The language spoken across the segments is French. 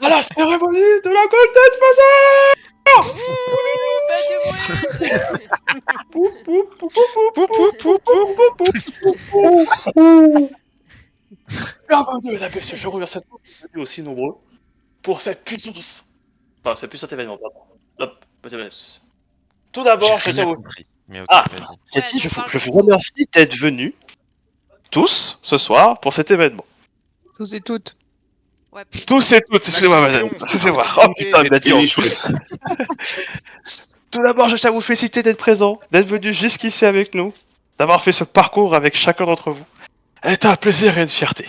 À la cérémonie de la Golden Faites du bruit. Phaser. Bienvenue, mesdames et messieurs, je remercie à tous d'être aussi nombreux pour cette puissance. Enfin, c'est puissant événement, pardon. Hop, tout d'abord, je J'ai tiens à rien vous... compris. Mais ok, Ah, vas-y. j'ai Ouais, dit, donc parle je vous fort. remercie d'être venus, tous, ce soir, pour cet événement. Tous et toutes. Ouais, plus. Tous et toutes, excusez-moi, madame. Excusez-moi. Oh putain, il m'a dit en tous. Tout d'abord, je tiens à vous féliciter d'être présent, d'être venu jusqu'ici avec nous, d'avoir fait ce parcours avec chacun d'entre vous. C'est un plaisir et une fierté.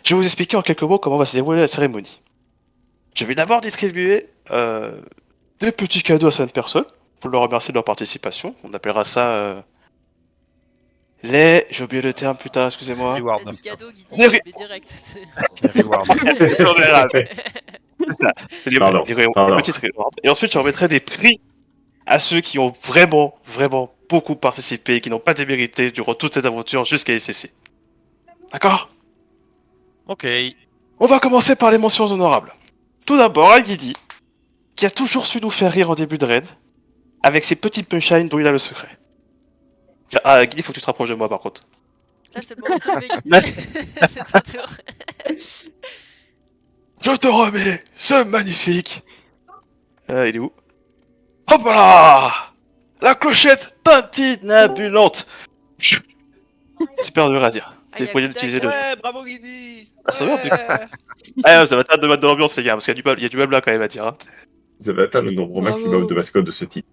Je vais vous expliquer en quelques mots comment va se dérouler la cérémonie. Je vais d'abord distribuer des petits cadeaux à certaines personnes pour leur remercier de leur participation. On appellera ça les... J'ai oublié le terme, putain, excusez-moi. Reward. T'as dit cadeau, Guidi, Les mais direct. Les rewards. J'en ai là, c'est ça. Pardon, pardon. Petites rewards. Et ensuite, je remettrai des prix à ceux qui ont vraiment, vraiment beaucoup participé et qui n'ont pas démérité durant toute cette aventure jusqu'à SCC. D'accord? Ok. On va commencer par les mentions honorables. Tout d'abord, à Guidi, qui a toujours su nous faire rire en début de raid, avec ses petits punchlines dont il a le secret. Ah, Guidi, faut que tu te rapproches de moi par contre. Là, c'est le moment de se lever, Guidi. C'est ton tour. Je te remets ce magnifique. Il est où? Hop là! La clochette tintinabulante! Super dur à dire. Ah, T'es y a moyen Gouda d'utiliser qui- le. Ouais, bravo Guidi. Ah, ça va, Ah, ça va être de mettre de l'ambiance, les gars, parce qu'il y a du blabla quand même à dire. Hein. Vous avez atteint le nombre Bravo. maximum de mascottes de ce type.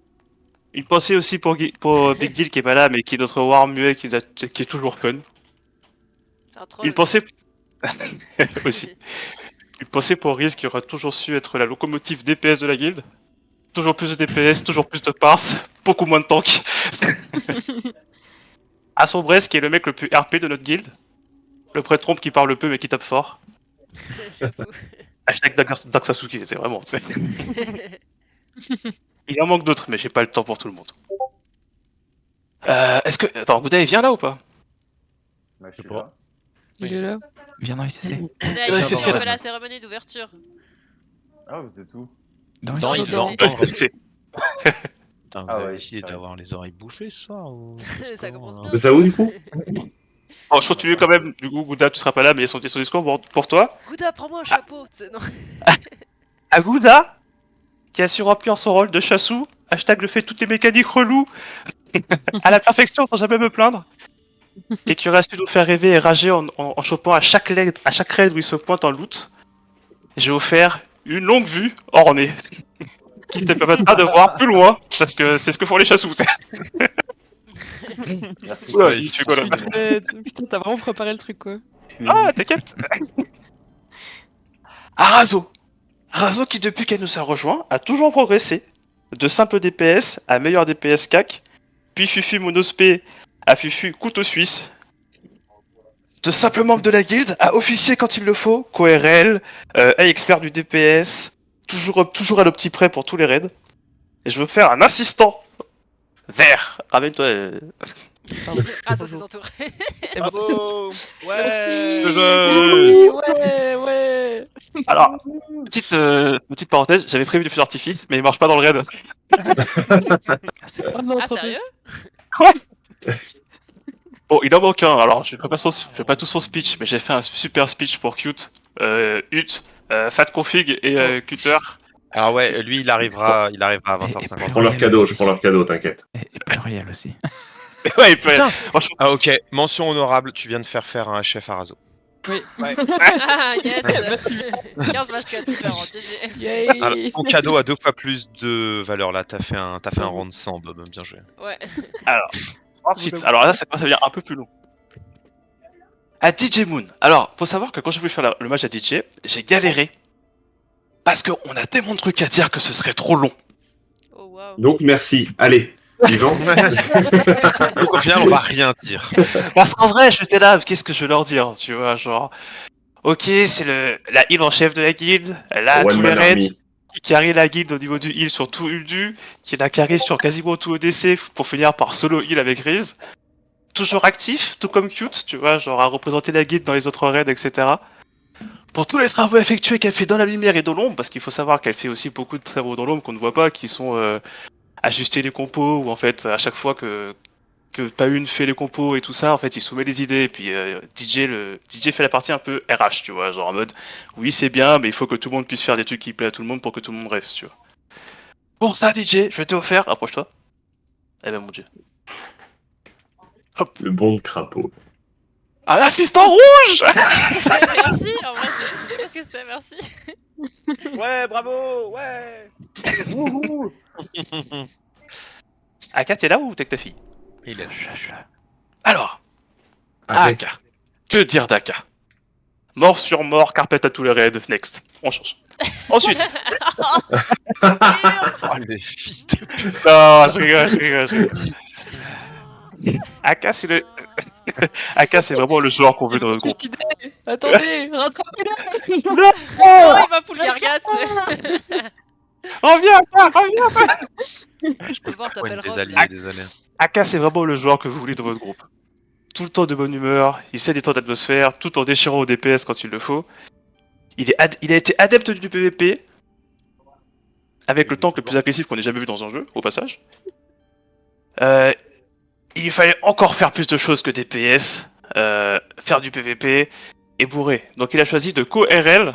Une pensée aussi pour Big Deal qui est pas là, mais qui est notre War muet qui est toujours fun. C'est un troll. Une pensée. aussi. Une pensée pour Riz qui aura toujours su être la locomotive DPS de la guilde. Toujours plus de DPS, toujours plus de parse, beaucoup moins de tanks. Asombresse qui est le mec le plus RP de notre guilde. Le prêtre trompe qui parle peu mais qui tape fort. J'avoue. Hashtag Dark Sasuke, c'est vraiment. Il en manque d'autres, mais j'ai pas le temps pour tout le monde. Est-ce que. Attends, Gouda il vient là ou pas? Bah, je sais pas. pas. Il est là. Viens dans ICC. Il c'est fait ça. la cérémonie d'ouverture. Ah, vous êtes où? Dans Dans ICC. dans- Ouais, c'est. Putain, vous Ah avez ouais, décidé carrément. d'avoir les oreilles bouchées ce soir ou... Ça commence bien. C'est ça où du coup? Bon, je continue quand même, du coup, Gouda, tu seras pas là, mais son discours pour toi. Gouda, prends-moi un chapeau. Non. À Gouda, qui a su remplir son rôle de chassou, hashtag je fais toutes les mécaniques reloues, à la perfection sans jamais me plaindre, et qui aurait su nous faire rêver et rager en chopant à chaque raid où il se pointe en loot. J'ai offert une longue vue ornée, qui te permettra de voir plus loin, parce que c'est ce que font les chassous. Oula, Ouais, il fait quoi là? Putain, t'as vraiment préparé le truc, quoi. Ah, t'inquiète. Arazo. Arazo qui, depuis qu'elle nous a rejoint, a toujours progressé. De simple DPS à meilleur DPS CAC, puis Fufu Monospé à Fufu Couteau Suisse. De simple membre de la guilde à officier quand il le faut, QRL, expert du DPS, toujours à le petit prêt pour tous les raids. Et je veux faire un assistant vert. Ramène-toi. Ah, ça, c'est son tour. C'est bon. Bravo. Ouais. Merci, ouais. Alors, petite parenthèse, j'avais prévu du feu d'artifice, mais il marche pas dans le raid. Oh non, Ah, trop sérieux? Bon, il en manque un, alors je fais pas tout son speech, mais j'ai fait un super speech pour Cute, Ut, Fat Config et Cutter. Alors ouais, lui il arrivera à 20h50. Je prends leur cadeau, t'inquiète. Et Pluriel aussi. Ouais, il peut Putain. franchement, Ah ok, mention honorable, tu viens de faire un chef à Razo. Oui. Ah, yes. Merci. 15 mascottes différentes. GG. Yay. Alors, ton cadeau a 2 fois plus de valeur là, t'as fait un round 100, Bob, bien joué. Ouais. alors, ensuite, alors là, ça commence à devenir un peu plus long. À DJ Moon. Alors, faut savoir que quand j'ai voulu faire le match à DJ, j'ai galéré. Parce qu'on a tellement de trucs à dire que ce serait trop long. Oh, waouh. Donc merci. Allez, Yvan. Donc au final on va rien dire. Parce qu'en vrai, j'étais là, qu'est-ce que je vais leur dire, tu vois, genre... Ok, c'est la heal en chef de la guilde, là, One tous les Man raids, Army. qui carry la guilde au niveau du heal sur tout Uldu, qui la carry sur quasiment tout EDC pour finir par solo heal avec Riz. Toujours actif, tout comme Cute, tu vois, genre à représenter la guilde dans les autres raids, etc. pour tous les travaux effectués qu'elle fait dans la lumière et dans l'ombre, parce qu'il faut savoir qu'elle fait aussi beaucoup de travaux dans l'ombre qu'on ne voit pas, qui sont ajuster les compos, ou en fait, à chaque fois que pas une fait les compos et tout ça, en fait, il soumet les idées, et puis DJ fait la partie un peu RH, tu vois, genre en mode, oui, c'est bien, mais il faut que tout le monde puisse faire des trucs qui plaisent à tout le monde pour que tout le monde reste, tu vois. Pour ça, DJ, je vais te offrir, approche-toi. Eh ben, mon dieu. Le bon crapaud. Un assistant rouge. Merci, en vrai, je sais pas ce que c'est, merci. Ouais, bravo, ouais. Aka, t'es là ou t'es avec ta fille? Il est. Je suis là. Alors, Arrête. Aka. Que dire d'Aka? Mort sur mort, carpette à tous les raids, next. On change. Ensuite. Oh, le fils de pute. Non, je rigole. Aka, c'est le... Aka, c'est vraiment le joueur qu'on veut dans notre groupe. Attendez, rattrapez-le. Oh, il va pour le gargate, c'est... Reviens, Aka, reviens. Je peux voir, Ouais, t'appelles des Rob. alliés, des alliés. Aka, c'est vraiment le joueur que vous voulez dans votre groupe. Tout le temps de bonne humeur, il sait détendre l'atmosphère, tout en déchirant au DPS quand il le faut. Il a été adepte du PVP, avec le tank le plus agressif qu'on ait jamais vu dans un jeu, au passage. Il lui fallait encore faire plus de choses que DPS, faire du PVP et bourrer. Donc il a choisi de co-RL,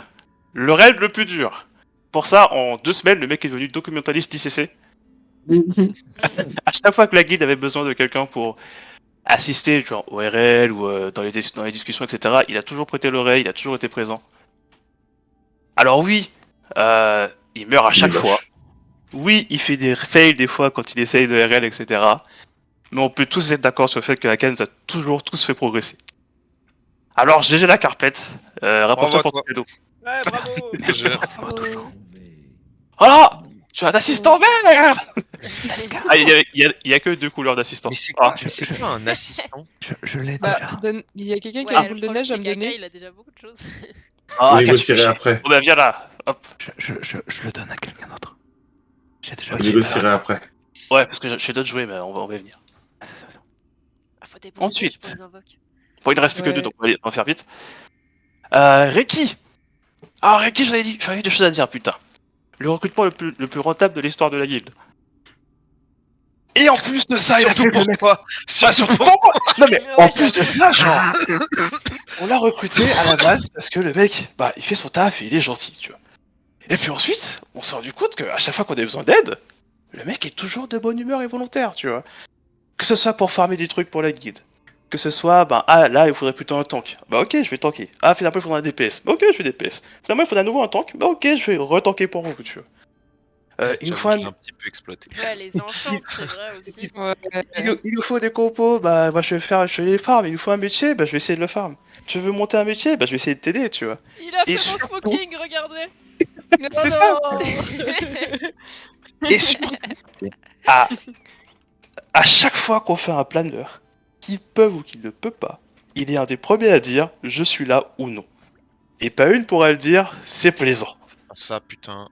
le raid le plus dur. Pour ça, en 2 semaines, le mec est devenu documentaliste d'ICC. À chaque fois que la guilde avait besoin de quelqu'un pour assister, genre au RL ou dans les discussions, etc., il a toujours prêté l'oreille, il a toujours été présent. Alors oui, il meurt à chaque fois. Oui, il fait des fails des fois quand il essaye de RL, etc. Mais on peut tous être d'accord sur le fait que Aka nous a toujours tous fait progresser. Alors, GG la carpette, rapproche-toi pour ton cadeau. Ouais, bravo. Voilà. Tu as un assistant vert. Ah, il y a que 2 couleurs d'assistant. Mais c'est Ah, quoi un assistant? Je l'ai Bah, déjà. il y a quelqu'un qui Ouais, a une le boule de problème, neige à c'est me qu'Aka, donner. il a déjà beaucoup de choses. On Aka, tu fais négocierait chier. après. Oh bah viens là. Hop. Je le donne à quelqu'un d'autre. J'ai déjà On Ok, négocierait après. Ouais, parce que je fais d'autres jouets, mais on va y venir. Ah, faut des boules de Ensuite. neige pour les invoques. Bon, il ne reste plus que Ouais. 2, donc on va faire vite. Reki. Ah, Reki, j'en ai des choses à dire, putain. Le recrutement le plus rentable de l'histoire de la guilde. Et en plus de ça, il a fait le mec. Pourquoi? Bah, surtout pour moi. Non mais Ouais, en plus de j'avoue. ça, genre, on l'a recruté à la base parce que le mec, bah, il fait son taf et il est gentil, tu vois. Et puis ensuite, on s'est rendu compte qu'à chaque fois qu'on avait besoin d'aide, le mec est toujours de bonne humeur et volontaire, tu vois. Que ce soit pour farmer des trucs pour la guide, que ce soit, bah, ah là, il faudrait plutôt un tank. Bah ok, je vais tanker. Ah, finalement, il faudra un DPS. Bah ok, je fais DPS. Finalement, il faudra à nouveau un tank. Bah ok, je vais retanker pour vous, tu vois. Il nous faut J'avoue, je un... l'ai un petit peu exploité. Ouais, les enchantes, c'est vrai aussi. Ouais. Il nous faut des compos, bah moi je vais les farm, il nous faut un métier, bah je vais essayer de le farm. Tu veux monter un métier, bah je vais essayer de t'aider, tu vois. Il a Et fait mon surtout- smoking, regardez. C'est ça. Et surtout, à chaque fois qu'on fait un planner, qu'il peut ou qu'il ne peut pas, il est un des premiers à dire je suis là ou non. Et pas une pourra le dire c'est plaisant. Ah, ça, putain.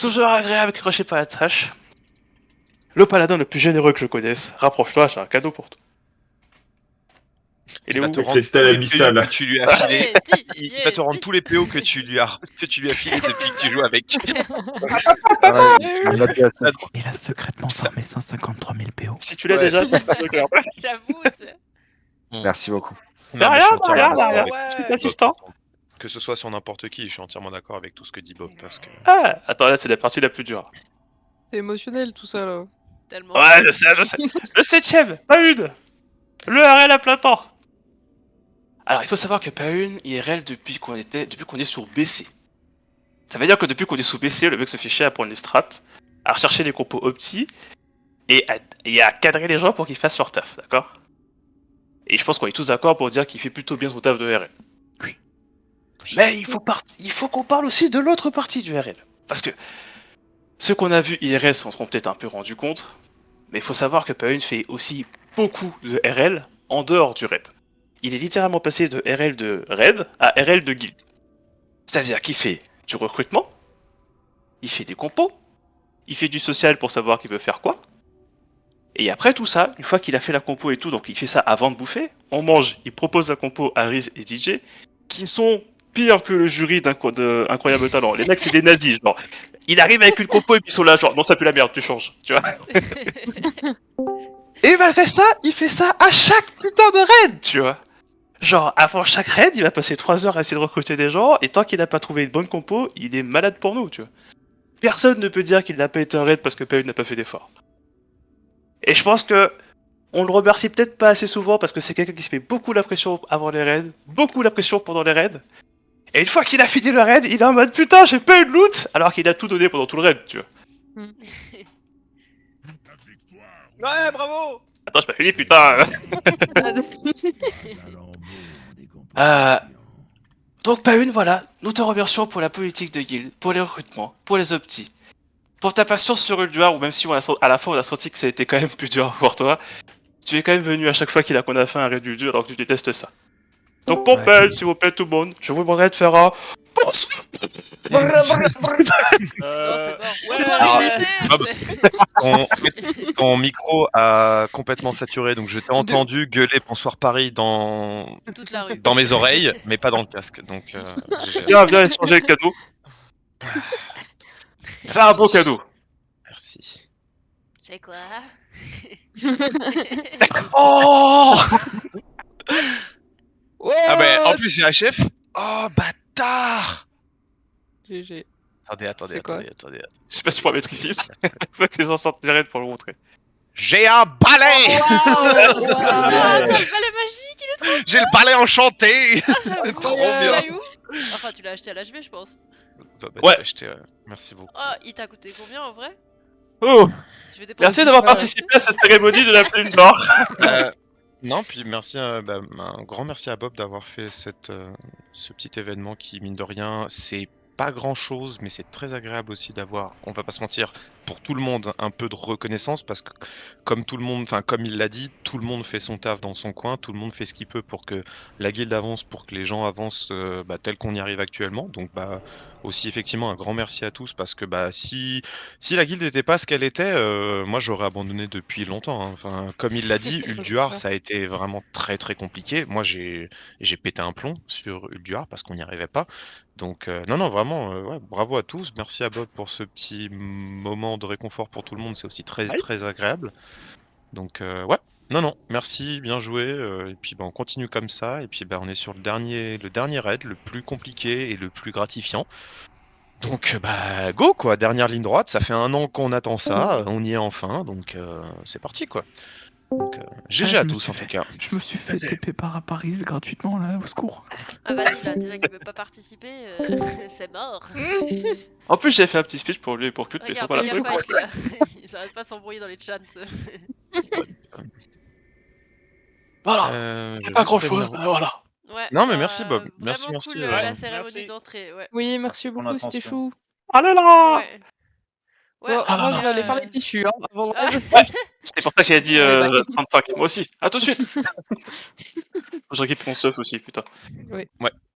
Toujours agréable accroché par la tâche. Le paladin le plus généreux que je connaisse. Rapproche-toi, j'ai un cadeau pour toi. Il est va où te rendre Cristal tous les abyssal. PO que tu lui as filé. Il va te rendre Dis. tous les PO que tu lui as filé depuis que tu joues avec. Il a secrètement farmé 153 000 PO. Si tu l'as Ouais. déjà, c'est pas d'accord. J'avoue, c'est... Merci beaucoup. Non, mais rien, je suis entièrement rien, d'accord rien. avec Je suis Bob. assistant. Que ce soit sur n'importe qui, je suis entièrement d'accord avec tout ce que dit Bob. Parce que... Ah, attends, là c'est la partie la plus dure. C'est émotionnel tout ça là. tellement... Ouais, je sais. Le 7ème, pas une. Le RL à plein temps. Alors, il faut savoir que pas une IRL depuis qu'on est sur BC. Ça veut dire que depuis qu'on est sous BC, le mec se fait chier à prendre les strats, à rechercher les compos opti et à cadrer les gens pour qu'ils fassent leur taf, d'accord? Et je pense qu'on est tous d'accord pour dire qu'il fait plutôt bien son taf de RL. Oui. Mais il faut qu'on parle aussi de l'autre partie du RL. Parce que ceux qu'on a vus IRL s'en seront peut-être un peu rendus compte, mais il faut savoir que Paune fait aussi beaucoup de RL en dehors du raid. Il est littéralement passé de RL de raid à RL de guild. C'est-à-dire qu'il fait du recrutement, il fait des compos, il fait du social pour savoir qui veut faire quoi, et après tout ça, une fois qu'il a fait la compo et tout, donc il fait ça avant de bouffer, on mange, il propose la compo à Riz et DJ, qui sont pires que le jury de Incroyable Talent. Les mecs, c'est des nazis, genre. Il arrive avec une compo et puis ils sont là, genre, non, ça pue la merde, tu changes, tu vois. Et malgré ça, il fait ça à chaque putain de raid, tu vois. Genre, avant chaque raid, il va passer 3 heures à essayer de recruter des gens, et tant qu'il n'a pas trouvé une bonne compo, il est malade pour nous, tu vois. Personne ne peut dire qu'il n'a pas été un raid parce que Payune n'a pas fait d'effort. Et je pense que on le remercie peut-être pas assez souvent parce que c'est quelqu'un qui se met beaucoup la pression avant les raids, beaucoup la pression pendant les raids. Et une fois qu'il a fini le raid, il est en mode putain, j'ai pas eu de loot, alors qu'il a tout donné pendant tout le raid, tu vois. Ouais, bravo. Attends, j'ai pas fini, putain. Donc Payune, voilà, nous te remercions pour la politique de guild, pour les recrutements, pour les optis, pour ta patience sur Ulduar, ou même si à la fin on a senti que ça a été quand même plus dur pour toi, tu es quand même venu à chaque fois qu'on a fait un raid du dieu alors que tu détestes ça. Donc pour Payune, s'il vous plaît tout le monde, je vous demanderai de faire un... Non, c'est mort. Ouais. Alors, Laissez, Bob, ton micro a complètement saturé, donc je t'ai entendu gueuler Bonsoir Paris toute la rue. dans mes oreilles, mais pas dans le casque. Donc, Viens échanger le cadeau. C'est un beau cadeau. merci. C'est quoi? Oh Ouais. Ah ben, en plus, j'ai un chef. Oh, bâtard GG. Attendez. Je sais pas si je pourrais mettre ici. Faut que les gens sortent les raids pour le montrer. J'ai un balai Ah, le balai magique, il est trop J'ai le balai enchanté j'avoue. Trop Tu bien. l'as eu où? Enfin, tu l'as acheté à l'HV, je pense. Ouais. Merci beaucoup. Oh, il t'a coûté combien en vrai? Oh, Je vais dépenser. merci d'avoir participé à cette cérémonie de la plume d'or. Non, puis merci, un grand merci à Bob d'avoir fait ce petit événement qui, mine de rien, c'est pas grand chose, mais c'est très agréable aussi d'avoir, on va pas se mentir, pour tout le monde, un peu de reconnaissance parce que, comme tout le monde, enfin, comme il l'a dit, tout le monde fait son taf dans son coin, tout le monde fait ce qu'il peut pour que la guilde avance, pour que les gens avancent tel qu'on y arrive actuellement. Donc, aussi, effectivement, un grand merci à tous parce que, si la guilde n'était pas ce qu'elle était, moi j'aurais abandonné depuis longtemps, hein. Enfin, comme il l'a dit, Ulduar, ça a été vraiment très très compliqué. Moi j'ai pété un plomb sur Ulduar parce qu'on n'y arrivait pas. Donc non, vraiment, ouais, bravo à tous. Merci à Bob pour ce petit moment de réconfort pour tout le monde. C'est aussi très Ouais. très agréable. Donc ouais, non, merci, bien joué. Et puis on continue comme ça. Et puis on est sur le dernier raid, le plus compliqué et le plus gratifiant. Donc go quoi, dernière ligne droite, ça fait 1 an qu'on attend ça, on y est enfin, donc c'est parti quoi. Donc GG Ah, à je me tous suis en tout fait- cas. Je me suis fait TP par Paris gratuitement là, au secours. Ah, vas-y, là, déjà qu'il peut pas participer, c'est mort. En plus, j'ai fait un petit speech pour lui et pour Cute, mais ils sont Regarde, pas là. fais gaffe avec là. Ils arrêtent pas de s'embrouiller dans les chats. Voilà, c'est Je pas vais grand prévenir- chose, voilà. Ouais. Non, mais merci, Bob. Merci, Vraiment merci, cool ouais. la cérémonie Merci. d'entrée, ouais. Oui, merci Pour beaucoup, c'était l'attention. chou. Allez là. Ouais. Ouais, Bon, en moi, tout je vais cas, aller faire les tissus, hein, avant le Ah. rêve. C'est pour ça qu'il a dit Allez, bye. 35. Moi aussi. À tout de suite. Je récupère mon stuff aussi, putain. Oui. Ouais.